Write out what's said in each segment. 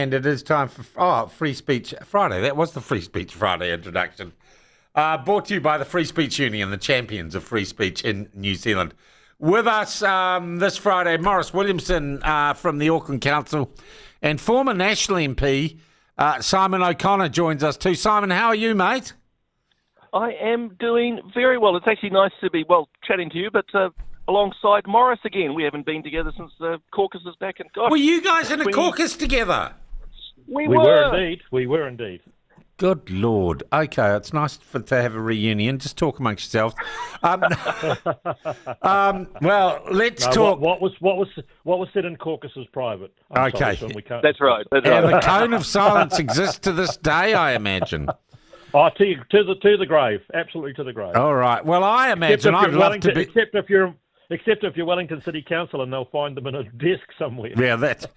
And it is time for Free Speech Friday. That was the Free Speech Friday introduction. Brought to you by the Free Speech Union, the champions of free speech in New Zealand. With us this Friday, Maurice Williamson from the Auckland Council, and former National MP Simon O'Connor joins us too. Simon, how are you, mate? I am doing very well. It's actually nice to be, chatting to you, but alongside Maurice again. We haven't been together since the caucus is back. And gosh, were you guys in a caucus together? We were indeed. Good Lord. Okay, it's nice to have a reunion. Just talk amongst yourselves. Well, let's talk. What was said in caucus is private. Okay. That's right. And the cone of silence exists to this day, I imagine. Oh, to the grave, absolutely to the grave. All right. Well, I imagine I'd love to be. Except if you're Wellington City Council, and they'll find them in a desk somewhere. Yeah, that's...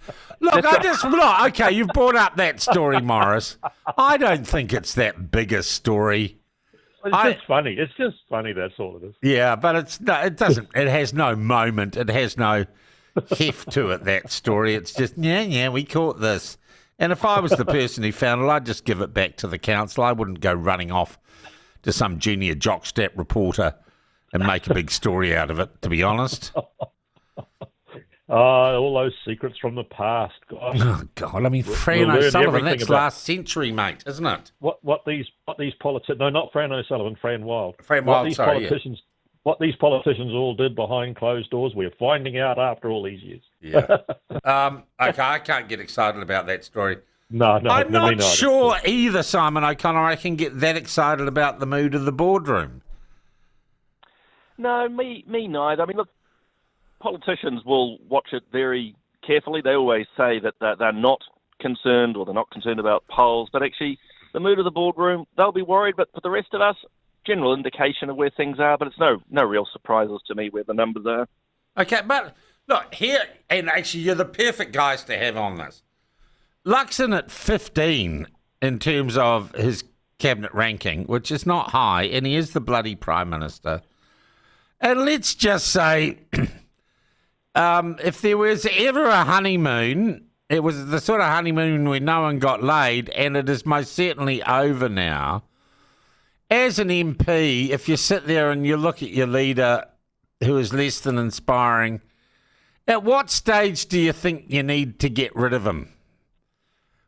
okay, you've brought up that story, Maurice. I don't think it's that big a story. It's just funny. It's just funny, that's all it is. Yeah, but it has no moment. It has no heft to it, that story. It's just, we caught this. And if I was the person who found it, I'd just give it back to the council. I wouldn't go running off to some junior jockstat reporter and make a big story out of it, to be honest. All those secrets from the past. Gosh. Oh, God. I mean, Fran O'Sullivan, that's last century, mate, isn't it? What these politicians... No, not Fran O'Sullivan, Fran Wild. What these politicians all did behind closed doors, we're finding out after all these years. Yeah. Okay, I can't get excited about that story. No, I'm not sure either, Simon O'Connor. I can get that excited about the mood of the boardroom. No, me neither. I mean, look, politicians will watch it very carefully. They always say that they're not concerned about polls, but actually the mood of the boardroom, they'll be worried. But for the rest of us, general indication of where things are, but it's no real surprises to me where the numbers are. Okay, but look, here, and actually you're the perfect guys to have on this. Luxon at 15 in terms of his cabinet ranking, which is not high, and he is the bloody Prime Minister. And let's just say, if there was ever a honeymoon, it was the sort of honeymoon where no one got laid, and it is most certainly over now. As an MP, if you sit there and you look at your leader who is less than inspiring, at what stage do you think you need to get rid of him?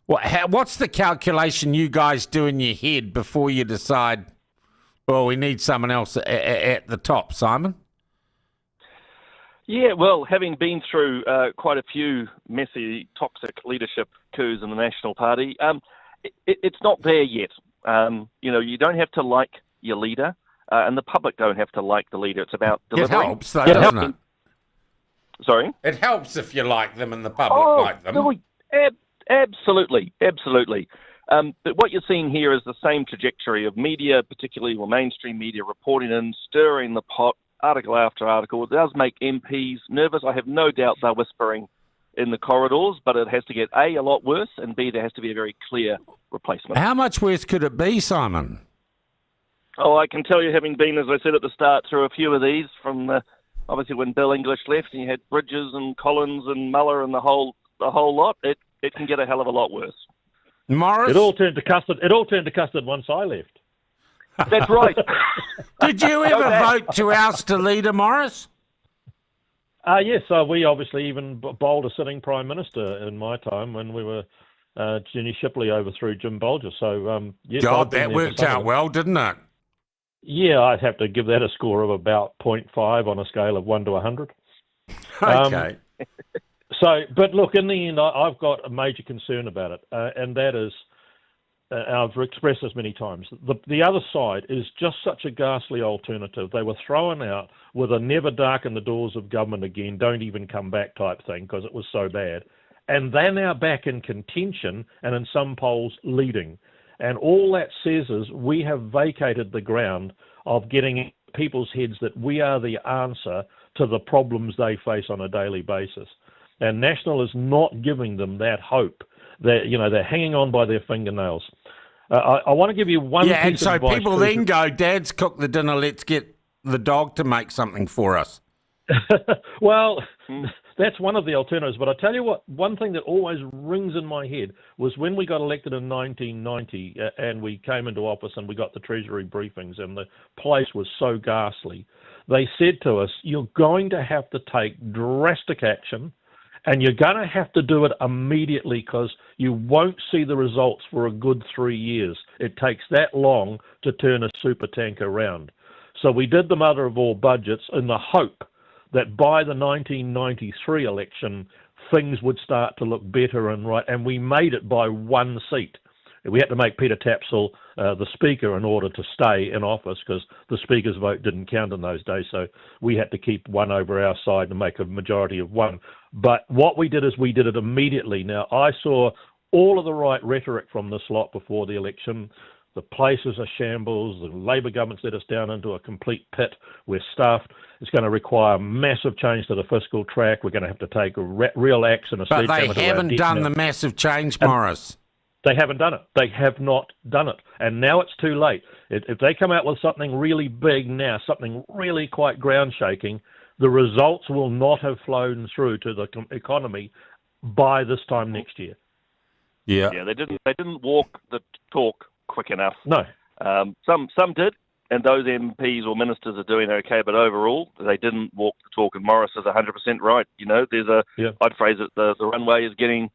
What's the calculation you guys do in your head before you decide, well, we need someone else at the top, Simon? Yeah, well, having been through quite a few messy, toxic leadership coups in the National Party, it's not there yet. You don't have to like your leader, and the public don't have to like the leader. It's about delivering. It helps, though, doesn't it? Sorry? It helps if you like them and the public like them. No, absolutely. But what you're seeing here is the same trajectory of media, particularly mainstream media, reporting in, stirring the pot, article after article. It does make MPs nervous. I have no doubt they're whispering in the corridors, but it has to get A lot worse, and B, there has to be a very clear replacement. How much worse could it be, Simon? Oh, I can tell you, having been, as I said at the start, through a few of these, from obviously when Bill English left, and you had Bridges and Collins and Muller and the whole lot, it can get a hell of a lot worse. Morris? It all turned to custard once I left. That's right. Did you ever vote to oust a leader, Morris? Yes, we obviously even bowled a sitting Prime Minister in my time when we were Jenny Shipley overthrew Jim Bolger. So, yes, God, that worked out well, didn't it? Yeah, I'd have to give that a score of about 0.5 on a scale of 1 to 100. Okay. But look, in the end, I've got a major concern about it, and that is, I've expressed this many times, the other side is just such a ghastly alternative. They were thrown out with a never darken the doors of government again, don't even come back type thing because it was so bad. And they're now back in contention and in some polls leading. And all that says is we have vacated the ground of getting in people's heads that we are the answer to the problems they face on a daily basis. And National is not giving them that hope. They're hanging on by their fingernails. I want to give you one piece of advice. Yeah, and so people then go, Dad's cooked the dinner, let's get the dog to make something for us. Well, that's one of the alternatives. But I tell you what, one thing that always rings in my head was when we got elected in 1990 and we came into office and we got the Treasury briefings and the place was so ghastly. They said to us, you're going to have to take drastic action and you're going to have to do it immediately because you won't see the results for a good 3 years. It takes that long to turn a supertanker around. So we did the mother of all budgets in the hope that by the 1993 election, things would start to look better and right, and we made it by one seat. We had to make Peter Tapsell the Speaker in order to stay in office because the Speaker's vote didn't count in those days, so we had to keep one over our side and make a majority of one. But what we did is we did it immediately. Now, I saw all of the right rhetoric from this lot before the election. The place is a shambles. The Labor government's let us down into a complete pit. We're stuffed. It's going to require massive change to the fiscal track. We're going to have to take real action. But they haven't done the massive change, Maurice. They haven't done it. They have not done it. And now it's too late. If they come out with something really big now, something really quite ground-shaking, the results will not have flown through to the economy by this time next year. Yeah, they didn't walk the talk quick enough. No. Some did, and those MPs or ministers are doing okay, but overall, they didn't walk the talk, and Maurice is 100% right. You know, I'd phrase it, the runway is getting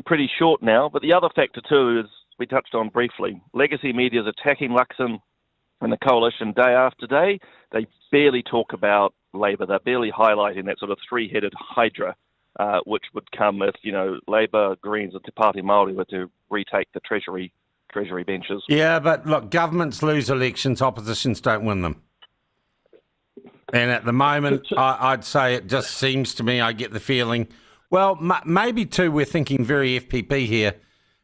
pretty short now. But the other factor too is, we touched on briefly, legacy media is attacking Luxon and the coalition day after day. They barely talk about Labor. They're barely highlighting that sort of three-headed hydra, which would come if, Labor, Greens and Te Pāti Māori were to retake the Treasury benches. Yeah, but look, governments lose elections, oppositions don't win them. And at the moment, I'd say it just seems to me, I get the feeling, well, maybe too, we're thinking very FPP here.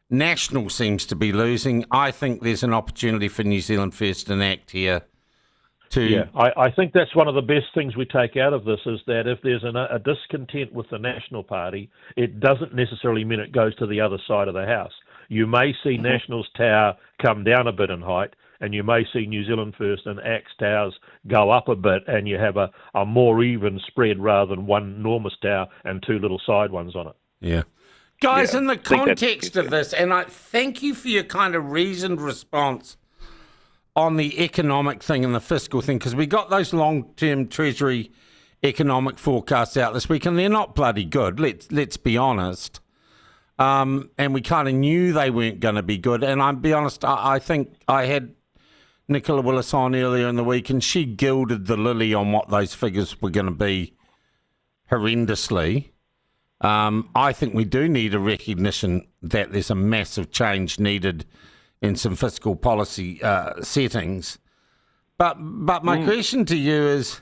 National seems to be losing. I think there's an opportunity for New Zealand First and ACT here. Yeah, I think that's one of the best things we take out of this is that if there's a discontent with the National Party, it doesn't necessarily mean it goes to the other side of the house. You may see National's tower come down a bit in height, and you may see New Zealand First and ACT's towers go up a bit, and you have a more even spread rather than one enormous tower and two little side ones on it. Yeah. Guys, in the context of this, and I thank you for your kind of reasoned response on the economic thing and the fiscal thing, because we got those long-term Treasury economic forecasts out this week, and they're not bloody good, let's be honest. And we kind of knew they weren't going to be good. And I'll be honest, I think I had Nicola Willis on earlier in the week, and she gilded the lily on what those figures were going to be horrendously. I think we do need a recognition that there's a massive change needed in some fiscal policy settings. But my question to you is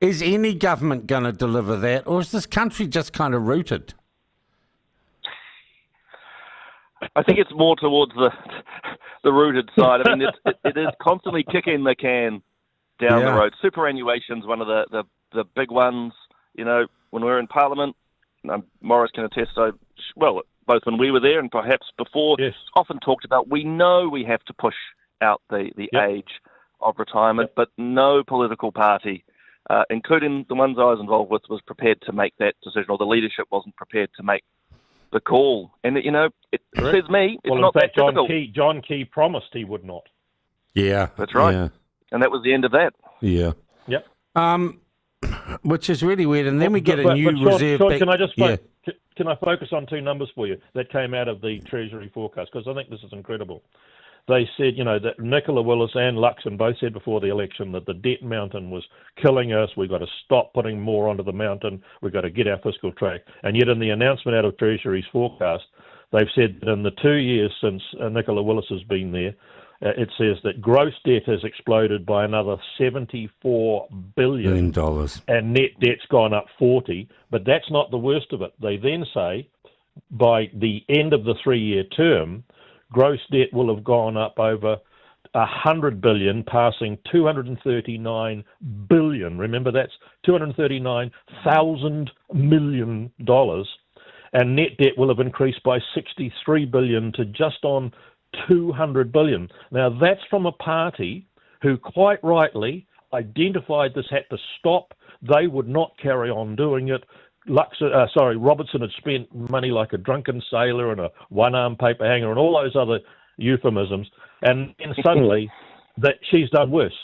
any government going to deliver that, or is this country just kind of rooted? I think it's more towards the rooted side. I mean, it is constantly kicking the can down the road. Superannuation's one of the big ones. When we're in Parliament, Maurice can attest. Both when we were there and perhaps before, often talked about. We know we have to push out the age of retirement, but no political party, including the ones I was involved with, was prepared to make that decision, or the leadership wasn't prepared to make the call. And it says me, it's not that difficult. John Key promised he would not. Yeah, that's right. Yeah. And that was the end of that. Yeah. Yep. Which is really weird. And then we get a new reserve. Sean, can I just can I focus on two numbers for you that came out of the Treasury forecast? Because I think this is incredible. They said, that Nicola Willis and Luxon both said before the election that the debt mountain was killing us. We've got to stop putting more onto the mountain. We've got to get our fiscal track. And yet in the announcement out of Treasury's forecast, they've said that in the 2 years since Nicola Willis has been there, it says that gross debt has exploded by another $74 billion. And net debt's gone up 40. But that's not the worst of it. They then say by the end of the 3-year term, gross debt will have gone up over $100 billion, passing $239 billion. Remember, that's $239,000 million. And net debt will have increased by $63 billion to just on $200 billion. Now, that's from a party who quite rightly identified this had to stop. They would not carry on doing it. Robertson had spent money like a drunken sailor and a one-arm paper hanger and all those other euphemisms, and then suddenly that she's done worse.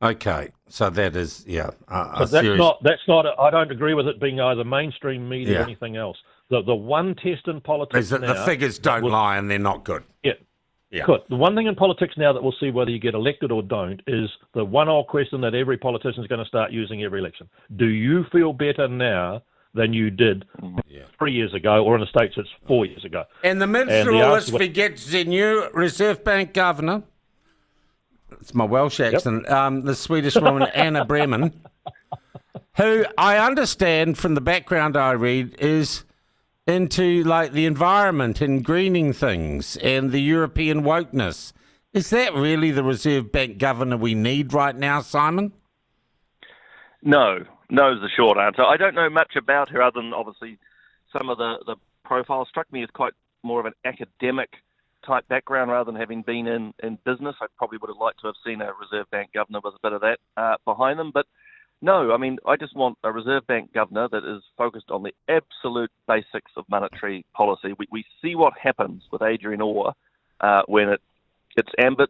Okay, so that is, yeah. So that's not. I don't agree with it being either mainstream media or anything else. The one test in politics is that now, the figures don't lie and they're not good. Yeah. Good. The one thing in politics now that we'll see whether you get elected or don't is the one-old question that every politician is going to start using every election. Do you feel better now than you did 3 years ago, or in the States it's 4 years ago? And the minister always forgets the new Reserve Bank Governor. It's my Welsh accent. The Swedish woman, Anna Breman, who I understand from the background I read is into like the environment and greening things and the European wokeness. Is that really the Reserve Bank Governor we need right now, Simon? No is the short answer. I don't know much about her other than obviously some of the profiles struck me as quite more of an academic type background rather than having been in business. I probably would have liked to have seen a Reserve Bank Governor with a bit of that behind them. But no, I mean, I just want a Reserve Bank Governor that is focused on the absolute basics of monetary policy. We see what happens with Adrian Orr when its ambit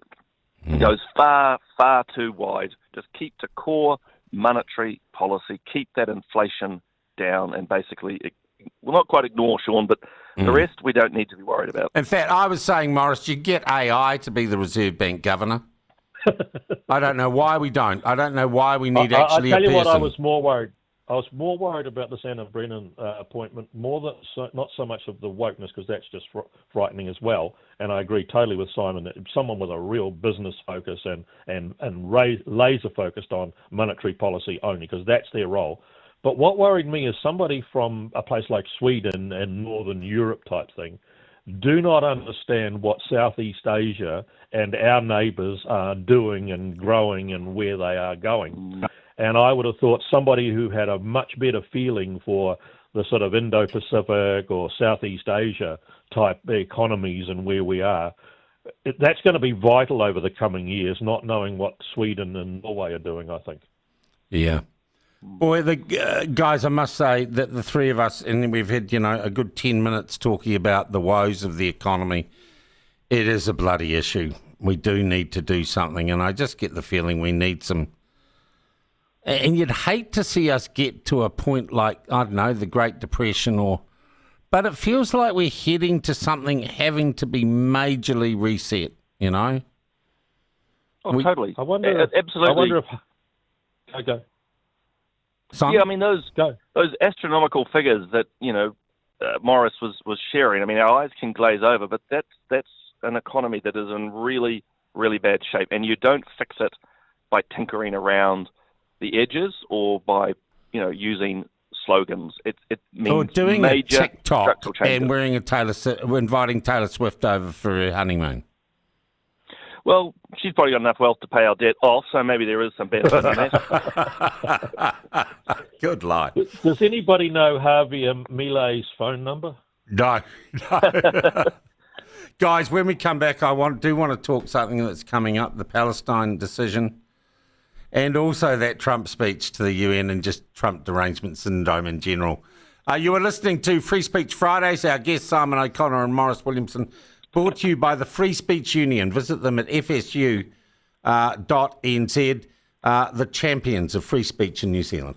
goes far, far too wide. Just keep to core monetary policy, keep that inflation down, and basically, well, not quite ignore, Sean, but the rest we don't need to be worried about. In fact, I was saying, Maurice, you get AI to be the Reserve Bank Governor. I don't know why we don't. I don't know why we need actually a person. I tell you what, I was more worried. I was more worried about this Anna Breman appointment, not so much of the wokeness, because that's just frightening as well. And I agree totally with Simon that someone with a real business focus and laser focused on monetary policy only, because that's their role. But what worried me is somebody from a place like Sweden and Northern Europe type thing do not understand what Southeast Asia and our neighbours are doing and growing and where they are going. And I would have thought somebody who had a much better feeling for the sort of Indo-Pacific or Southeast Asia type economies and where we are, that's going to be vital over the coming years, not knowing what Sweden and Norway are doing, I think. Yeah. Boy, guys, I must say that the three of us, and we've had, a good 10 minutes talking about the woes of the economy. It is a bloody issue. We do need to do something, and I just get the feeling we need some. And you'd hate to see us get to a point like, I don't know, the Great Depression but it feels like we're heading to something having to be majorly reset, Oh, totally. I wonder, absolutely. I wonder if... Okay. Simon? Yeah, I mean, those astronomical figures that, Maurice was sharing, I mean, our eyes can glaze over, but that's an economy that is in really, really bad shape. And you don't fix it by tinkering around the edges or by, using slogans. It means or doing major a TikTok structural changes. And inviting Taylor Swift over for her honeymoon. Well, she's probably got enough wealth to pay our debt off, so maybe there is some benefit in that. Good lie. Does anybody know Harvey Milei's phone number? No. Guys, when we come back, I do want to talk something that's coming up, the Palestine decision, and also that Trump speech to the UN and just Trump derangement syndrome in general. You are listening to Free Speech Fridays. Our guests, Simon O'Connor and Maurice Williamson, brought to you by the Free Speech Union. Visit them at fsu.nz, the champions of free speech in New Zealand.